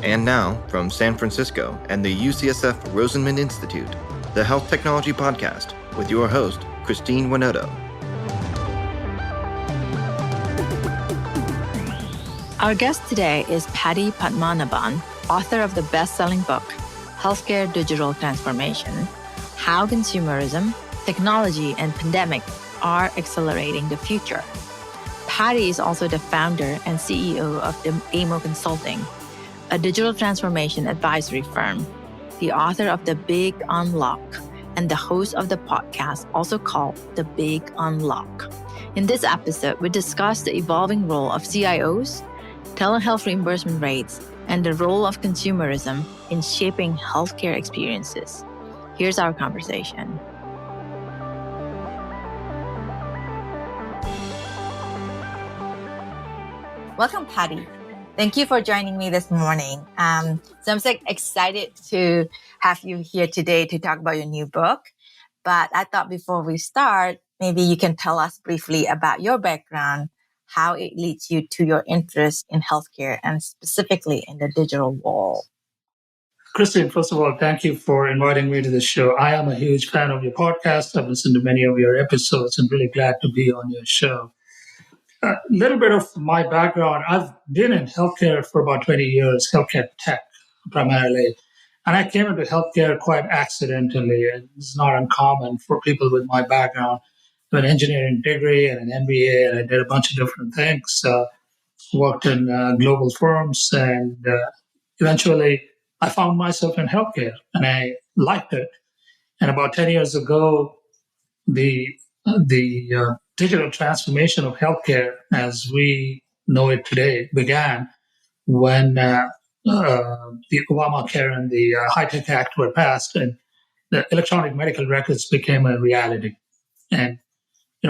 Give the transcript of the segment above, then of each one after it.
And now, from San Francisco and the UCSF Rosenman Institute, the Health Technology Podcast with your host, Christine Winoto. Our guest today is Paddy Padmanabhan, author of the best-selling book, Healthcare Digital Transformation: How Consumerism, Technology, and Pandemic are Accelerating the Future. Paddy is also the founder and CEO of Damo Consulting, a digital transformation advisory firm, the author of The Big Unlock, and the host of the podcast also called The Big Unlock. In this episode, we discuss the evolving role of CIOs, telehealth reimbursement rates, and the role of consumerism in shaping healthcare experiences. Here's our conversation. Welcome, Paddy. Thank you for joining me this morning. So I'm so excited to have you here today to talk about your new book. But I thought before we start, maybe you can tell us briefly about your background, how it leads you to your interest in healthcare and specifically in the digital world. Christine, first of all, thank you for inviting me to the show. I am a huge fan of your podcast. I've listened to many of your episodes and really glad to be on your show. A little bit of my background. I've been in healthcare for about 20 years, healthcare tech primarily. And I came into healthcare quite accidentally. It's not uncommon for people with my background. I have an engineering degree and an MBA, and I did a bunch of different things. Worked in global firms, and eventually I found myself in healthcare, and I liked it. And about 10 years ago, the digital transformation of healthcare, as we know it today, began when the Obamacare and the High-Tech Act were passed, and the electronic medical records became a reality. And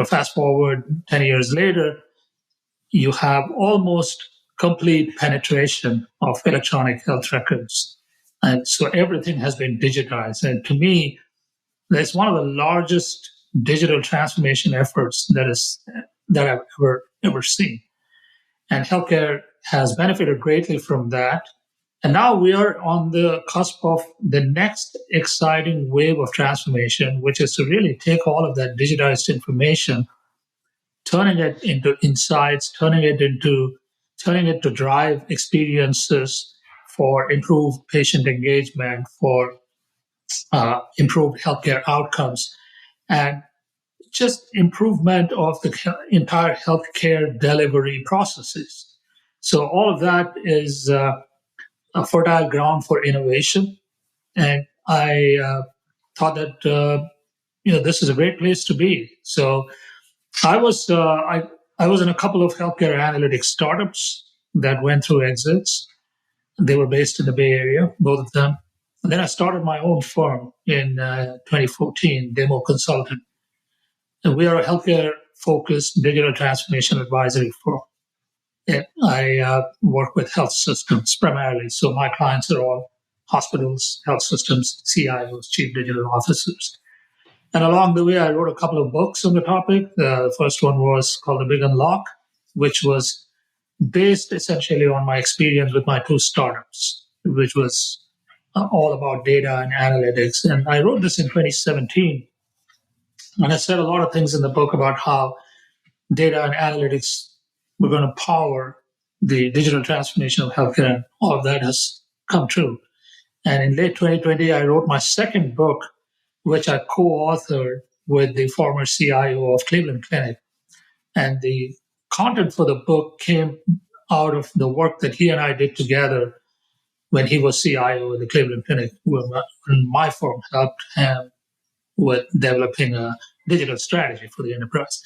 fast forward 10 years later, you have almost complete penetration of electronic health records. And so everything has been digitized. And to me, that's one of the largest digital transformation efforts that I've ever seen. And healthcare has benefited greatly from that. And now we are on the cusp of the next exciting wave of transformation, which is to really take all of that digitized information, turning it into insights, turning it to drive experiences for improved patient engagement, for improved healthcare outcomes, and just improvement of the entire healthcare delivery processes. So all of that is a fertile ground for innovation. And I thought that this is a great place to be. So I was in a couple of healthcare analytics startups that went through exits. They were based in the Bay Area, both of them. And then I started my own firm in 2014, Damo Consulting. And we are a healthcare-focused digital transformation advisory firm. And I work with health systems primarily. So my clients are all hospitals, health systems, CIOs, chief digital officers. And along the way, I wrote a couple of books on the topic. The first one was called The Big Unlock, which was based essentially on my experience with my two startups, which was all about data and analytics. And I wrote this in 2017. And I said a lot of things in the book about how data and analytics were going to power the digital transformation of healthcare. And all of that has come true. And in late 2020, I wrote my second book, which I co-authored with the former CIO of Cleveland Clinic. And the content for the book came out of the work that he and I did together when he was CIO of the Cleveland Clinic, when my firm helped him with developing a digital strategy for the enterprise.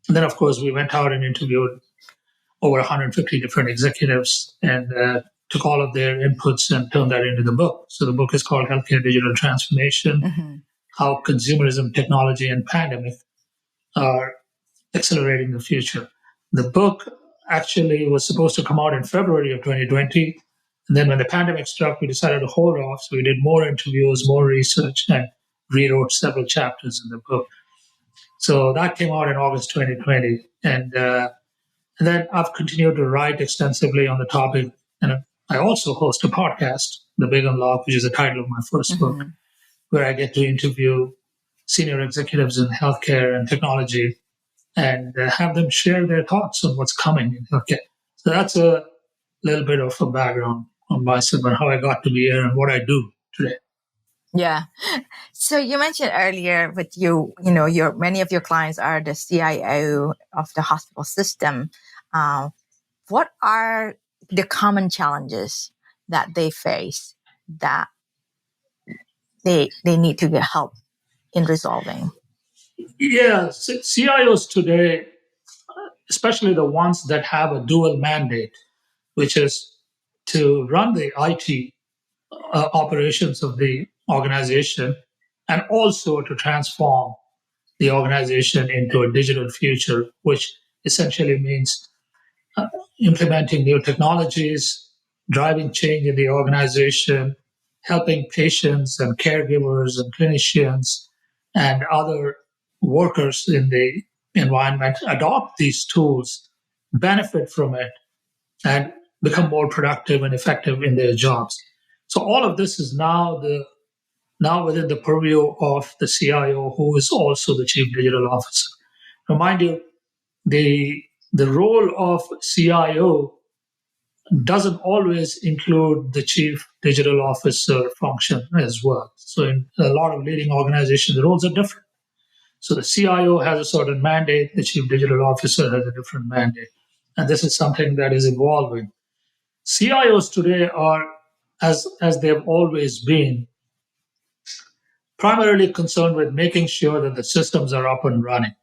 And then, of course, we went out and interviewed over 150 different executives and took all of their inputs and turned that into the book. So the book is called Healthcare Digital Transformation: How Consumerism, Technology, and Pandemic are Accelerating the Future. The book actually was supposed to come out in February of 2020. And then when the pandemic struck, we decided to hold off. So we did more interviews, more research, and rewrote several chapters in the book. So that came out in August 2020. And then I've continued to write extensively on the topic. And I also host a podcast, The Big Unlock, which is the title of my first book, where I get to interview senior executives in healthcare and technology and have them share their thoughts on what's coming in healthcare. So that's a little bit of a background on myself and how I got to be here and what I do today. Yeah. So you mentioned earlier with many of your clients are the CIO of the hospital system. What are the common challenges that they face that they need to get help in resolving? Yeah, CIOs today, especially the ones that have a dual mandate, which is to run the IT operations of the organization and also to transform the organization into a digital future, which essentially means implementing new technologies, driving change in the organization, helping patients and caregivers and clinicians and other workers in the environment adopt these tools, benefit from it, and become more productive and effective in their jobs. So all of this is now within the purview of the CIO, who is also the chief digital officer. Remind you, the role of CIO doesn't always include the chief digital officer function as well. So in a lot of leading organizations, the roles are different. So the CIO has a certain mandate, the chief digital officer has a different mandate. And this is something that is evolving. CIOs today are, as they've always been, primarily concerned with making sure that the systems are up and running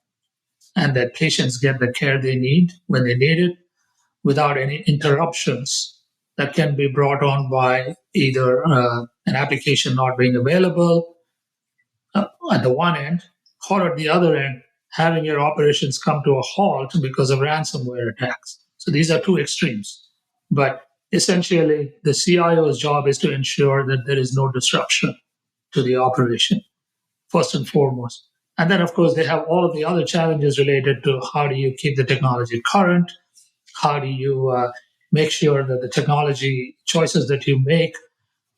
and that patients get the care they need when they need it without any interruptions that can be brought on by either an application not being available at the one end, or at the other end, having your operations come to a halt because of ransomware attacks. So these are two extremes. But essentially, the CIO's job is to ensure that there is no disruption to the operation, first and foremost. And then, of course, they have all of the other challenges related to how do you keep the technology current? How do you make sure that the technology choices that you make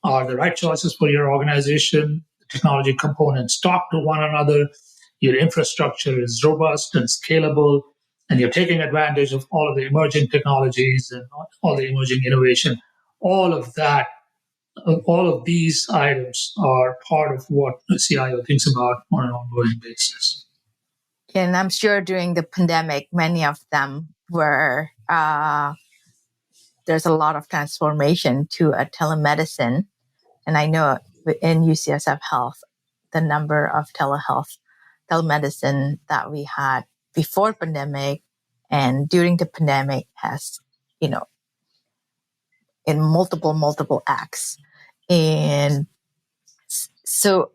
are the right choices for your organization? The technology components talk to one another. Your infrastructure is robust and scalable, and you're taking advantage of all of the emerging technologies and all the emerging innovation. All of that, all of these items are part of what the CIO thinks about on an ongoing basis. And I'm sure during the pandemic, many of them were, there's a lot of transformation to a telemedicine. And I know in UCSF Health, the number of telemedicine that we had before pandemic and during the pandemic has, in multiple acts. And so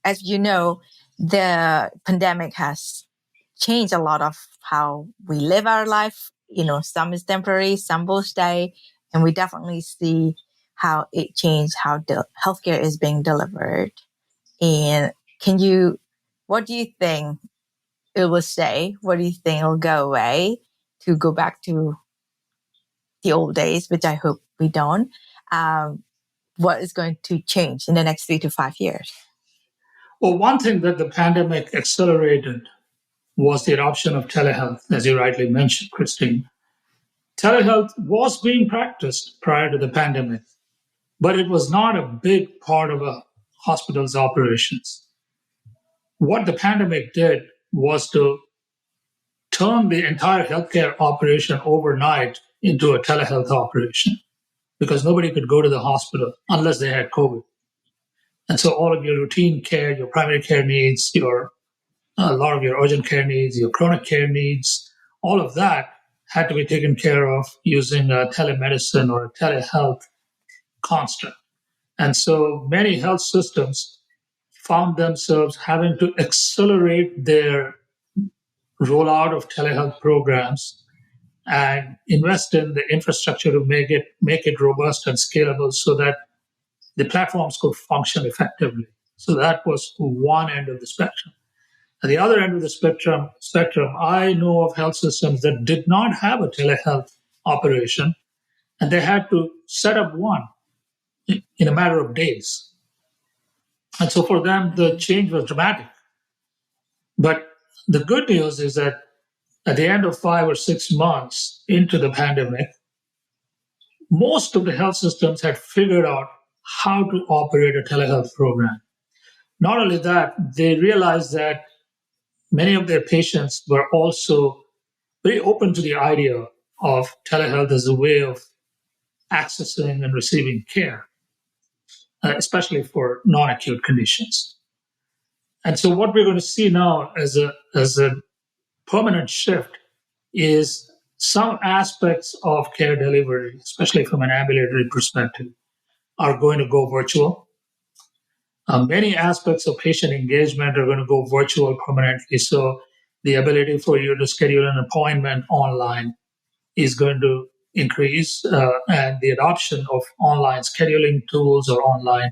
as you know, the pandemic has changed a lot of how we live our life. Some is temporary, some will stay. And we definitely see how it changed how the healthcare is being delivered. And what do you think it will stay? What do you think will go away to go back to the old days, which I hope we don't? What is going to change in the next 3 to 5 years? Well, one thing that the pandemic accelerated was the adoption of telehealth, as you rightly mentioned, Christine. Telehealth was being practiced prior to the pandemic, but it was not a big part of a hospital's operations. What the pandemic did was to turn the entire healthcare operation overnight into a telehealth operation because nobody could go to the hospital unless they had COVID. And so all of your routine care, your primary care needs, a lot of your urgent care needs, your chronic care needs, all of that had to be taken care of using a telemedicine or a telehealth construct. And so many health systems found themselves having to accelerate their rollout of telehealth programs and invest in the infrastructure to make it robust and scalable so that the platforms could function effectively. So that was one end of the spectrum. At the other end of the spectrum, I know of health systems that did not have a telehealth operation, and they had to set up one in a matter of days. And so for them, the change was dramatic. But the good news is that at the end of 5 or 6 months into the pandemic, most of the health systems had figured out how to operate a telehealth program. Not only that, they realized that many of their patients were also very open to the idea of telehealth as a way of accessing and receiving care, especially for non-acute conditions. And so what we're going to see now as a permanent shift is some aspects of care delivery, especially from an ambulatory perspective, are going to go virtual. Many aspects of patient engagement are going to go virtual permanently. So the ability for you to schedule an appointment online is going to increase, and the adoption of online scheduling tools or online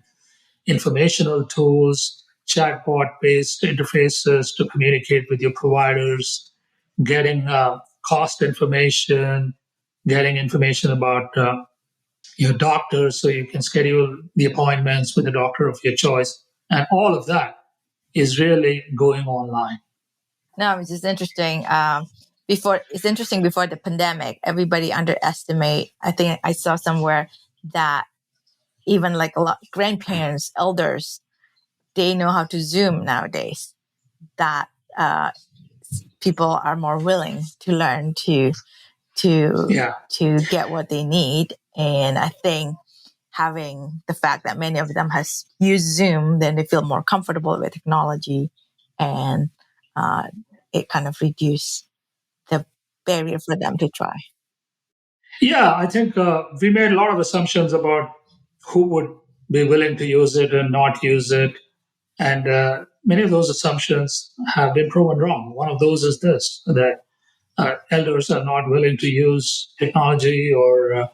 informational tools, chatbot-based interfaces to communicate with your providers, getting cost information, getting information about your doctor so you can schedule the appointments with the doctor of your choice. And all of that is really going online. No, it's just interesting. Before the pandemic, everybody underestimate. I think I saw somewhere that even like a lot grandparents, elders, they know how to Zoom nowadays. That people are more willing to learn to get what they need. And I think having the fact that many of them has used Zoom, then they feel more comfortable with technology, and it kind of reduce the barrier for them to try. Yeah, I think we made a lot of assumptions about who would be willing to use it and not use it. And many of those assumptions have been proven wrong. One of those is this, that elders are not willing to use technology or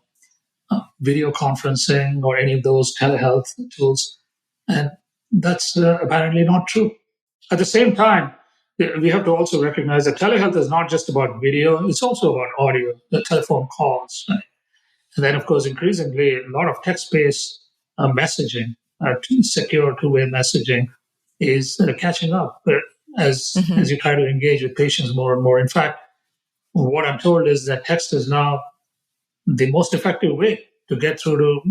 video conferencing or any of those telehealth tools. And that's apparently not true. At the same time, we have to also recognize that telehealth is not just about video, it's also about audio, the telephone calls. Right? And then, of course, increasingly, a lot of text-based messaging, secure two-way messaging, is catching up as you try to engage with patients more and more. In fact, what I'm told is that text is now the most effective way to get through to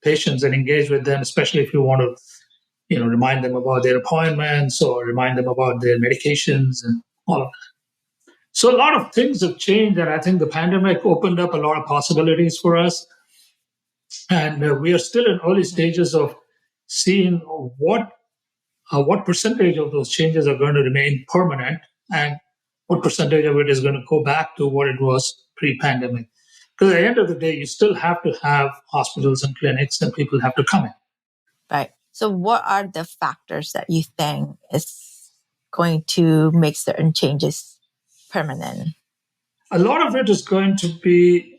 patients and engage with them, especially if you want to, remind them about their appointments or remind them about their medications and all of that. So a lot of things have changed, and I think the pandemic opened up a lot of possibilities for us. And we are still in early stages of seeing what percentage of those changes are going to remain permanent and what percentage of it is going to go back to what it was pre-pandemic. Because at the end of the day, you still have to have hospitals and clinics, and people have to come in. Right. So what are the factors that you think is going to make certain changes permanent? A lot of it is going to be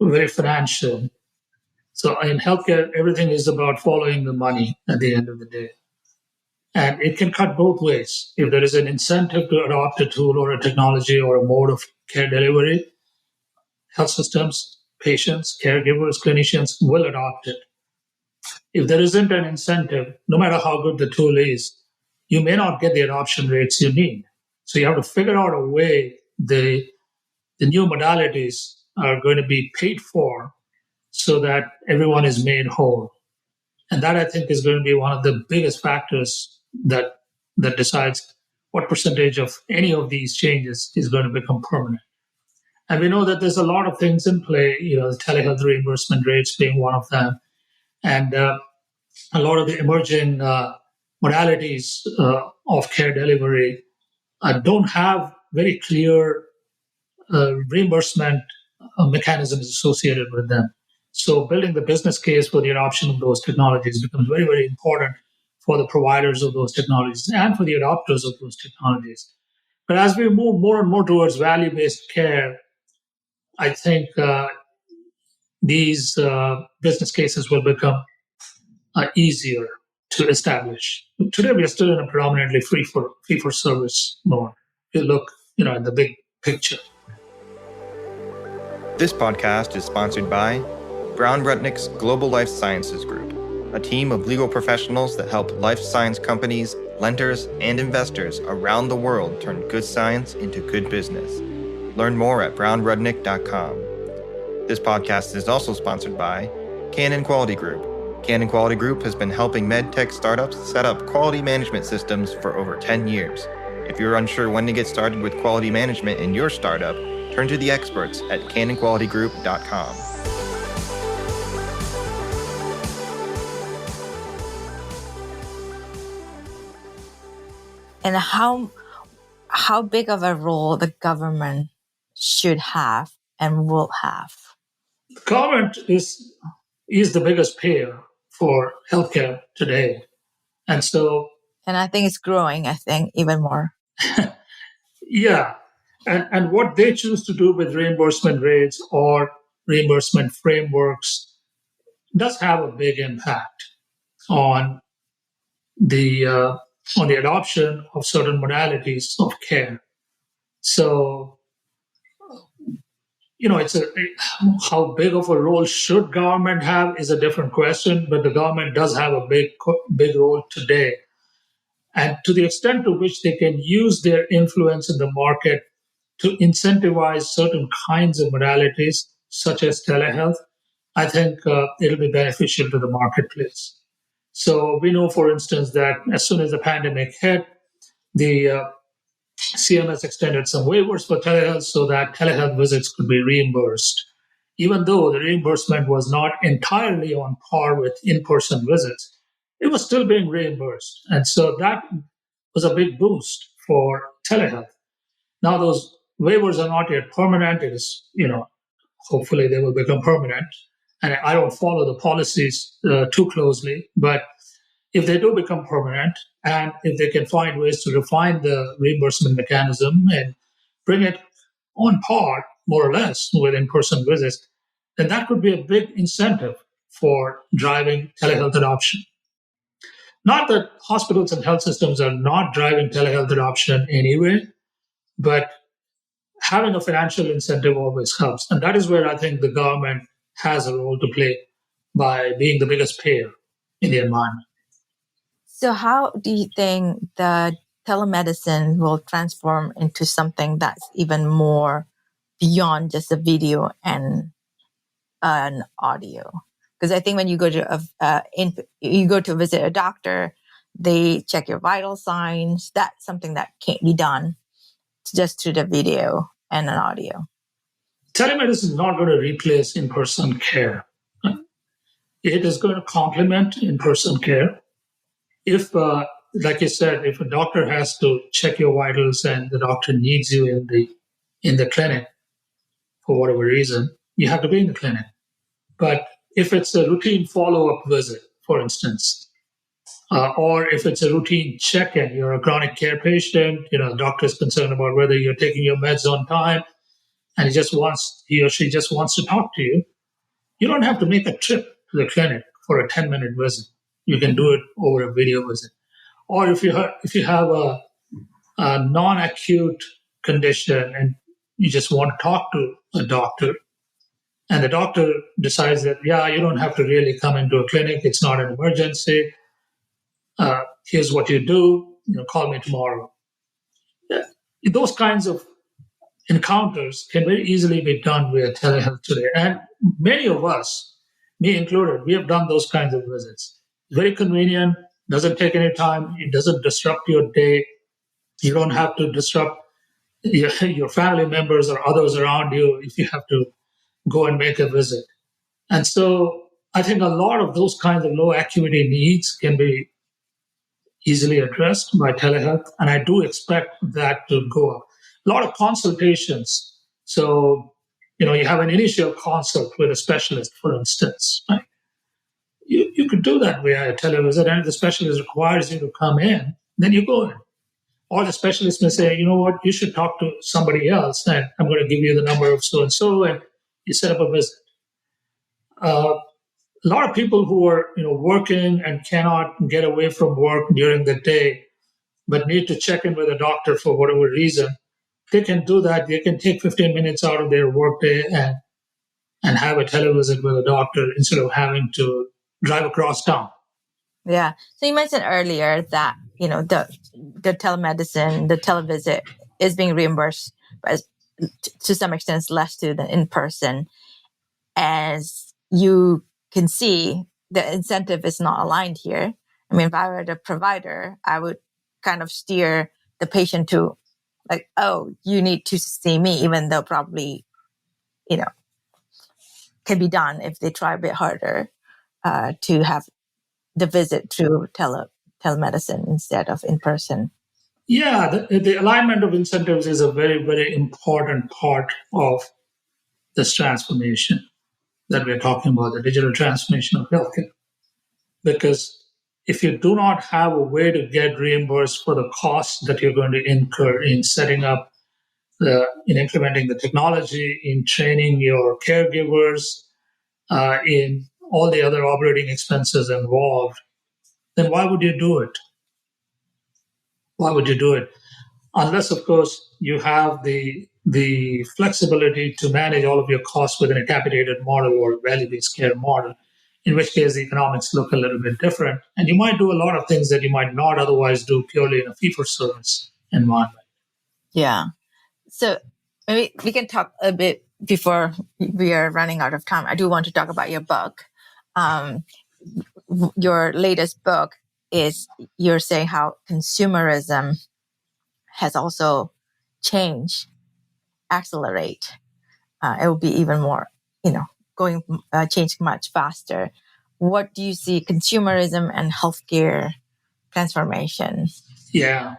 very financial. So in healthcare, everything is about following the money at the end of the day. And it can cut both ways. If there is an incentive to adopt a tool or a technology or a mode of care delivery, health systems, patients, caregivers, clinicians will adopt it. If there isn't an incentive, no matter how good the tool is, you may not get the adoption rates you need. So you have to figure out a way the new modalities are going to be paid for so that everyone is made whole. And that, I think, is going to be one of the biggest factors that decides what percentage of any of these changes is going to become permanent. And we know that there's a lot of things in play, the telehealth reimbursement rates being one of them. And a lot of the emerging modalities of care delivery don't have very clear reimbursement mechanisms associated with them. So building the business case for the adoption of those technologies becomes very, very important for the providers of those technologies and for the adopters of those technologies. But as we move more and more towards value-based care, I think these business cases will become easier to establish. Today, we are still in a predominantly fee-for-service mode. You look, at the big picture. This podcast is sponsored by Brown Rudnick's Global Life Sciences Group, a team of legal professionals that help life science companies, lenders, and investors around the world turn good science into good business. Learn more at brownrudnick.com. This podcast is also sponsored by Canon Quality Group. Canon Quality Group has been helping medtech startups set up quality management systems for over 10 years. If you're unsure when to get started with quality management in your startup, turn to the experts at canonqualitygroup.com. And how big of a role the government should have and will have? The government is the biggest payer for healthcare today. And I think it's growing, even more. Yeah. And what they choose to do with reimbursement rates or reimbursement frameworks does have a big impact on the adoption of certain modalities of care. So, how big of a role should government have is a different question, but the government does have a big role today. And to the extent to which they can use their influence in the market to incentivize certain kinds of modalities, such as telehealth, I think it'll be beneficial to the marketplace. So we know, for instance, that as soon as the pandemic hit, the CMS extended some waivers for telehealth so that telehealth visits could be reimbursed, even though the reimbursement was not entirely on par with in-person visits. It was still being reimbursed. And so that was a big boost for telehealth. Now those waivers are not yet permanent. It is, hopefully they will become permanent. And I don't follow the policies too closely, but if they do become permanent and if they can find ways to refine the reimbursement mechanism and bring it on par, more or less, with in-person visits, then that could be a big incentive for driving telehealth adoption. Not that hospitals and health systems are not driving telehealth adoption anyway, but having a financial incentive always helps. And that is where I think the government has a role to play by being the biggest payer in the environment. So how do you think the telemedicine will transform into something that's even more beyond just a video and an audio? Because I think when you go to visit a doctor, they check your vital signs. That's something that can't be done just through the video and an audio. Telemedicine is not going to replace in-person care. It is going to complement in-person care. If, like you said, if a doctor has to check your vitals and the doctor needs you in the clinic for whatever reason, you have to be in the clinic. But if it's a routine follow-up visit, for instance, or if it's a routine check-in, you're a chronic care patient, the doctor is concerned about whether you're taking your meds on time, and he or she just wants to talk to you, you don't have to make a trip to the clinic for a 10-minute visit. You can do it over a video visit. Or if you have a non-acute condition and you just want to talk to a doctor, and the doctor decides that, you don't have to really come into a clinic, it's not an emergency, here's what you do, call me tomorrow. Yeah. Those kinds of encounters can very easily be done via telehealth today. And many of us, me included, we have done those kinds of visits. Very convenient, doesn't take any time, it doesn't disrupt your day. You don't have to disrupt your family members or others around you if you have to go and make a visit. And so I think a lot of those kinds of low acuity needs can be easily addressed by telehealth. And I do expect that to go up. A lot of consultations. So, you have an initial consult with a specialist, for instance. Right? You could do that via a televisit, and if the specialist requires you to come in, then you go in. Or the specialist may say, you know what, you should talk to somebody else, and I'm going to give you the number of so-and-so, and you set up a visit. A lot of people who are working and cannot get away from work during the day, but need to check in with a doctor for whatever reason, they can do that. They can take 15 minutes out of their workday and and have a televisit with a doctor instead of having to drive across town. Yeah. So you mentioned earlier that, the telemedicine, the televisit is being reimbursed, but to some extent it's less to the in-person. As you can see, the incentive is not aligned here. I mean, if I were the provider, I would kind of steer the patient to like, oh, you need to see me, even though probably, can be done if they try a bit harder to have the visit through telemedicine instead of in person. Yeah, the alignment of incentives is a very, very important part of this transformation that we're talking about, the digital transformation of healthcare. Because if you do not have a way to get reimbursed for the costs that you're going to incur in setting up, in implementing the technology, in training your caregivers, in all the other operating expenses involved, then why would you do it? Why would you do it? Unless, of course, you have the flexibility to manage all of your costs within a capitated model or value-based care model, in which case the economics look a little bit different. And you might do a lot of things that you might not otherwise do purely in a fee-for-service environment. Yeah. So maybe we can talk a bit before we are running out of time. I do want to talk about your book. Your latest book is, you're saying how consumerism has also changed, accelerate. It will be even more, change much faster. What do you see consumerism and healthcare transformation? Yeah.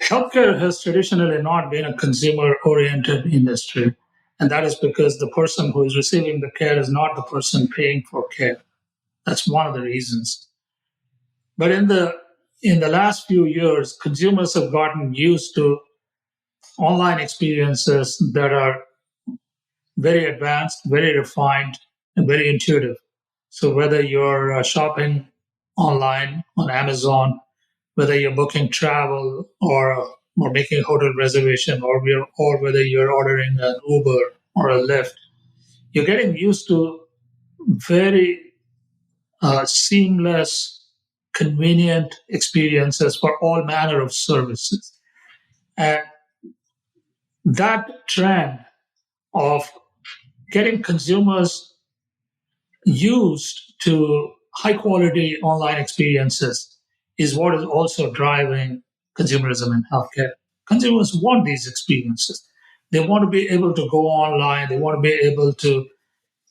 Healthcare has traditionally not been a consumer-oriented industry. And that is because the person who is receiving the care is not the person paying for care. That's one of the reasons. But in the last few years, consumers have gotten used to online experiences that are very advanced, very refined, and very intuitive. So whether you're shopping online on Amazon, whether you're booking travel or making a hotel reservation, or whether you're ordering an Uber or a Lyft, you're getting used to very seamless, convenient experiences for all manner of services. And that trend of getting consumers used to high quality online experiences is what is also driving consumerism in healthcare. Consumers want these experiences. They want to be able to go online. They want to be able to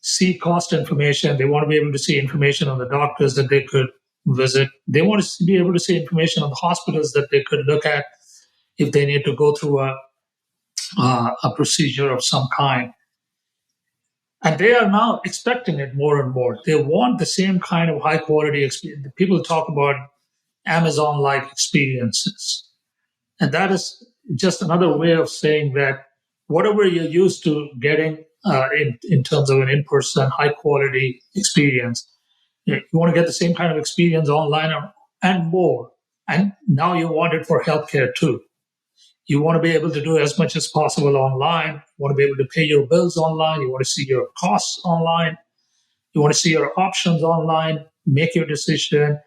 see cost information. They want to be able to see information on the doctors that they could visit. They want to be able to see information on the hospitals that they could look at if they need to go through a procedure of some kind. And they are now expecting it more and more. They want the same kind of high quality experience. People talk about Amazon-like experiences. And that is just another way of saying that whatever you're used to getting in terms of an in-person high quality experience, you want to get the same kind of experience online and more. And now you want it for healthcare too. You want to be able to do as much as possible online. You want to be able to pay your bills online. You want to see your costs online. You want to see your options online, make your decision,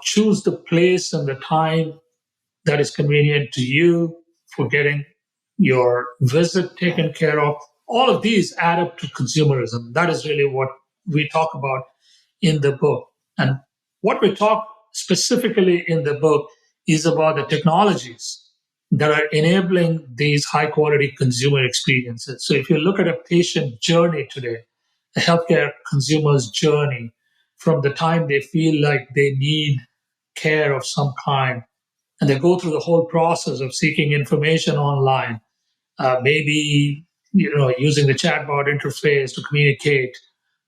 choose the place and the time that is convenient to you for getting your visit taken care of. All of these add up to consumerism. That is really what we talk about in the book. And what we talk specifically in the book is about the technologies that are enabling these high quality consumer experiences. So if you look at a patient journey today, a healthcare consumer's journey, from the time they feel like they need care of some kind, and they go through the whole process of seeking information online, maybe using the chatbot interface to communicate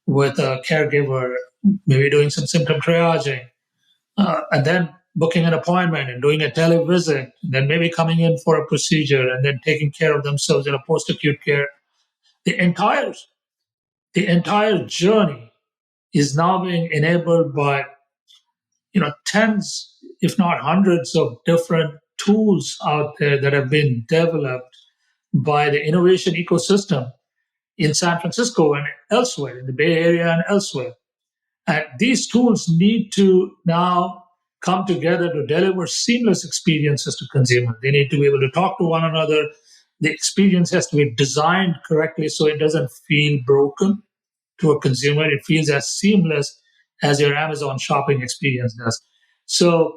with a caregiver, maybe doing some symptom triaging, and then booking an appointment and doing a televisit, and then maybe coming in for a procedure and then taking care of themselves in a post-acute care. The entire journey is now being enabled by tens, if not hundreds, of different tools out there that have been developed by the innovation ecosystem in San Francisco and elsewhere, in the Bay Area and elsewhere. And these tools need to now come together to deliver seamless experiences to consumers. They need to be able to talk to one another. The experience has to be designed correctly so it doesn't feel broken to a consumer. It feels as seamless as your Amazon shopping experience does. So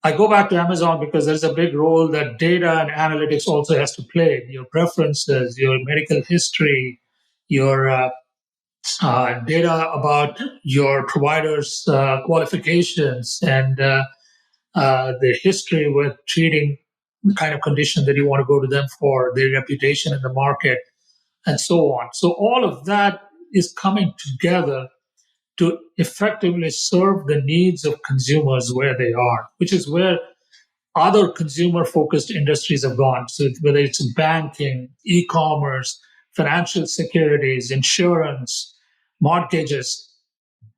I go back to Amazon because there's a big role that data and analytics also has to play. Your preferences, your medical history, your data about your provider's qualifications and their history with treating the kind of condition that you want to go to them for, their reputation in the market, and so on. So all of that is coming together to effectively serve the needs of consumers where they are, which is where other consumer-focused industries have gone. So whether it's banking, e-commerce, financial securities, insurance, mortgages,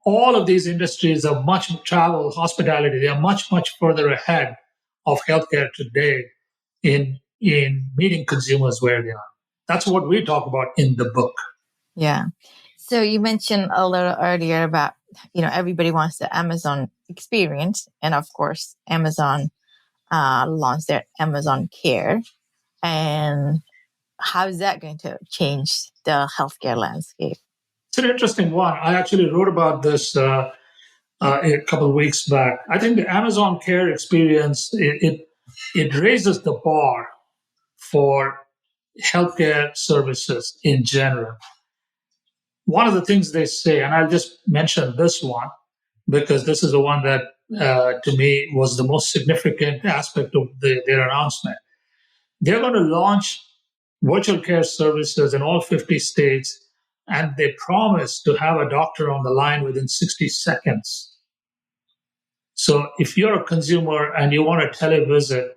all of these industries are travel, hospitality, they are much, much further ahead of healthcare today in meeting consumers where they are. That's what we talk about in the book. Yeah. So you mentioned a little earlier about, everybody wants the Amazon experience. And of course, Amazon launched their Amazon Care. And how is that going to change the healthcare landscape? It's an interesting one. I actually wrote about this a couple of weeks back. I think the Amazon Care experience, it raises the bar for healthcare services in general. One of the things they say, and I'll just mention this one because this is the one that to me was the most significant aspect of their announcement. They're going to launch virtual care services in all 50 states, and they promise to have a doctor on the line within 60 seconds. So if you're a consumer and you want a televisit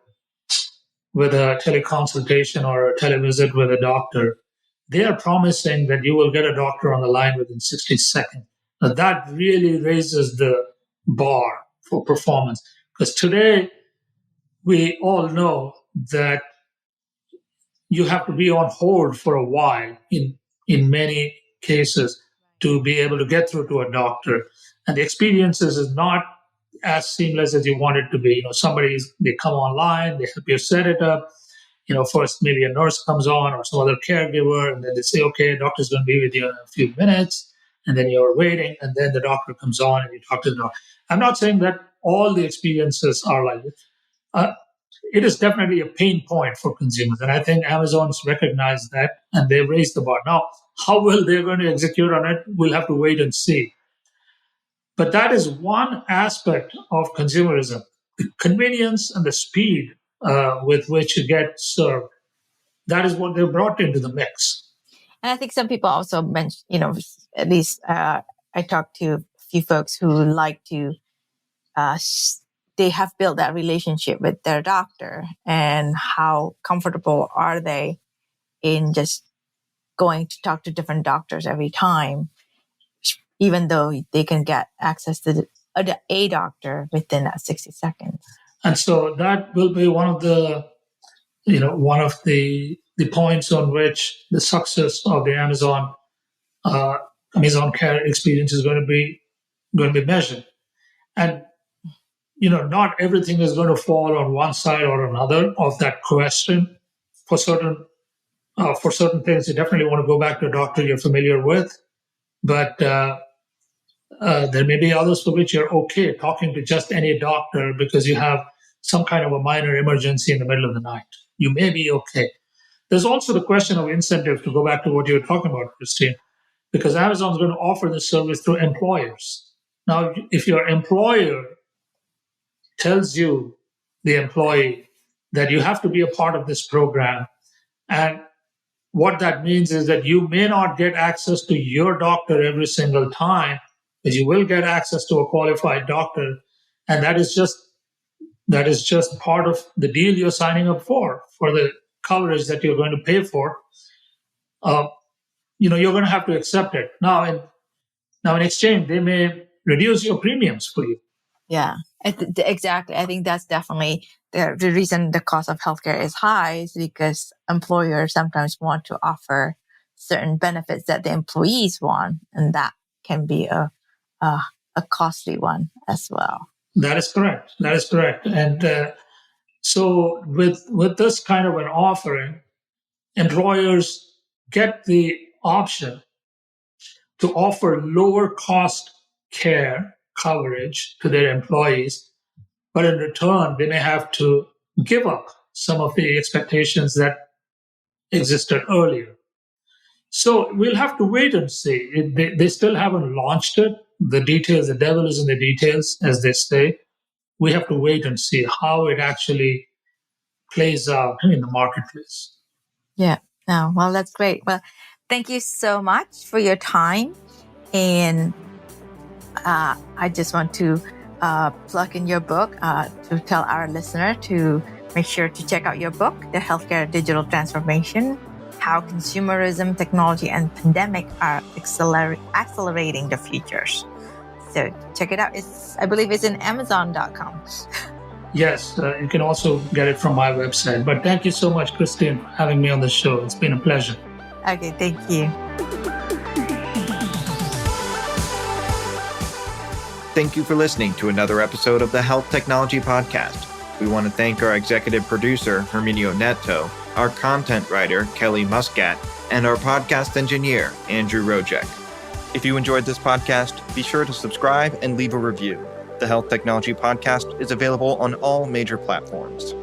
with a teleconsultation or a televisit with a doctor, they are promising that you will get a doctor on the line within 60 seconds. Now that really raises the bar for performance, because today we all know that you have to be on hold for a while in many cases to be able to get through to a doctor. And the experiences is not as seamless as you want it to be. They come online, they help you set it up. First maybe a nurse comes on or some other caregiver, and then they say, okay, doctor's going to be with you in a few minutes. And then you're waiting, and then the doctor comes on and you talk to the doctor. I'm not saying that all the experiences are like this. It is definitely a pain point for consumers. And I think Amazon's recognized that and they've raised the bar. Now, how well they're going to execute on it, we'll have to wait and see. But that is one aspect of consumerism, the convenience and the speed with which you get served. That is what they brought into the mix. And I think some people also mention, at least I talked to a few folks who like to, they have built that relationship with their doctor, and how comfortable are they in just going to talk to different doctors every time, even though they can get access to a doctor within that 60 seconds. And so that will be one of the points on which the success of the Amazon Care experience is going to be measured. And not everything is going to fall on one side or another of that question. For certain things, you definitely want to go back to a doctor you're familiar with, but there may be others for which you're okay talking to just any doctor because you have some kind of a minor emergency in the middle of the night. You may be okay. There's also the question of incentive, to go back to what you were talking about, Christine, because Amazon is going to offer this service through employers. Now, if your employer tells you, the employee, that you have to be a part of this program, and what that means is that you may not get access to your doctor every single time, but you will get access to a qualified doctor, and that is just part of the deal you're signing up for the coverage that you're going to pay for. You're going to have to accept it. Now in exchange, they may reduce your premiums for you. Yeah, exactly. I think that's definitely the reason the cost of healthcare is high, is because employers sometimes want to offer certain benefits that the employees want, and that can be a costly one as well. That is correct. That is correct. And so with this kind of an offering, employers get the option to offer lower cost care coverage to their employees, but in return, they may have to give up some of the expectations that existed earlier. So we'll have to wait and see. They still haven't launched it. The details, the devil is in the details, as they say. We have to wait and see how it actually plays out in the marketplace. Yeah. No, well, that's great. Well, thank you so much for your time. And I just want to plug in your book to tell our listener to make sure to check out your book, The Healthcare Digital Transformation, How Consumerism, Technology, and Pandemic are accelerating the futures. So check it out. I believe it's in Amazon.com. Yes, you can also get it from my website. But thank you so much, Christine, for having me on the show. It's been a pleasure. Okay, thank you. Thank you for listening to another episode of the Health Technology Podcast. We want to thank our executive producer, Herminio Neto, our content writer, Kelly Muscat, and our podcast engineer, Andrew Rojek. If you enjoyed this podcast, be sure to subscribe and leave a review. The Health Technology Podcast is available on all major platforms.